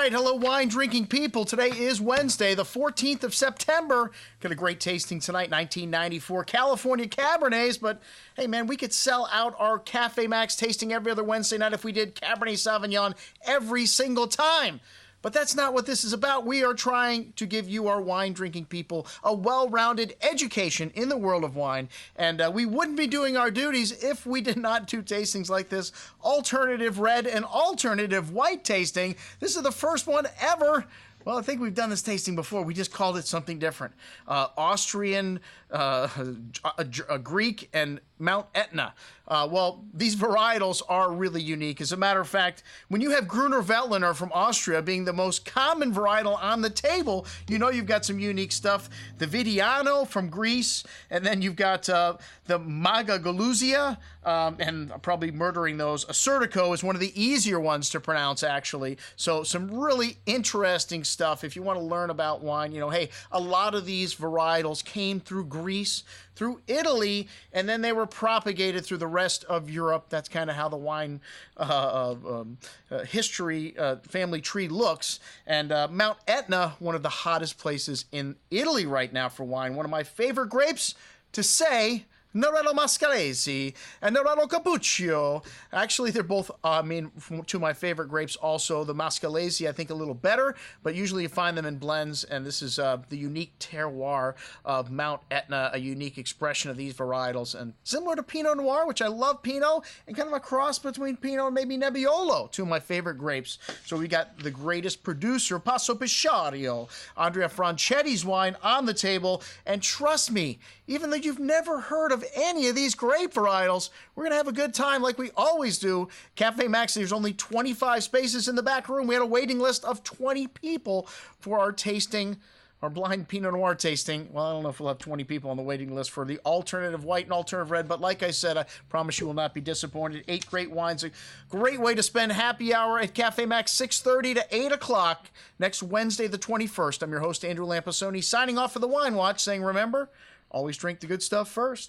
All right, hello, wine-drinking people. Today is Wednesday, the 14th of September. Got a great tasting tonight, 1994 California Cabernets. But, hey, man, we could sell out our Cafe Maxx tasting every other Wednesday night if we did Cabernet Sauvignon every single time. But that's not what this is about. We are trying to give you, our wine-drinking people, a well-rounded education in the world of wine. And we wouldn't be doing our duties if we did not do tastings like this. Alternative red and alternative white tasting. This is the first one ever. Well, I think we've done this tasting before. We just called it something different. Austrian, Greek, and Mount Etna. Well, these varietals are really unique. As a matter of fact, when you have Gruner Veltliner from Austria being the most common varietal on the table, you know you've got some unique stuff. The Vidiano from Greece, and then you've got the Magagoluzia, and I'm probably murdering those. Assertico is one of the easier ones to pronounce, actually. So some really interesting stuff. If you want to learn about wine, you know, hey, a lot of these varietals came through Greece, through Italy, and then they were propagated through the rest of Europe. That's kind of how the wine history family tree looks. And Mount Etna, one of the hottest places in Italy right now for wine. One of my favorite grapes to say, Nerello Mascalese and Nerello Cappuccio. Actually, they're both, two of my favorite grapes also. The Mascalese, I think, a little better, but usually you find them in blends, and this is the unique terroir of Mount Etna, a unique expression of these varietals, and similar to Pinot Noir, which I love Pinot, and kind of a cross between Pinot and maybe Nebbiolo, two of my favorite grapes. So we got the greatest producer, Passo Pisciario, Andrea Franchetti's wine on the table, and trust me, even though you've never heard of any of these grape varietals, we're going to have a good time like we always do. Cafe Maxx, there's only 25 spaces in the back room. We had a waiting list of 20 people for our tasting, our blind Pinot Noir tasting. Well, I don't know if we'll have 20 people on the waiting list for the alternative white and alternative red, but like I said, I promise you will not be disappointed. 8 great wines, a great way to spend happy hour at Cafe Maxx, 6:30 to 8 o'clock next Wednesday, the 21st. I'm your host, Andrew Lampasoni, signing off for the Wine Watch, saying, remember, always drink the good stuff first.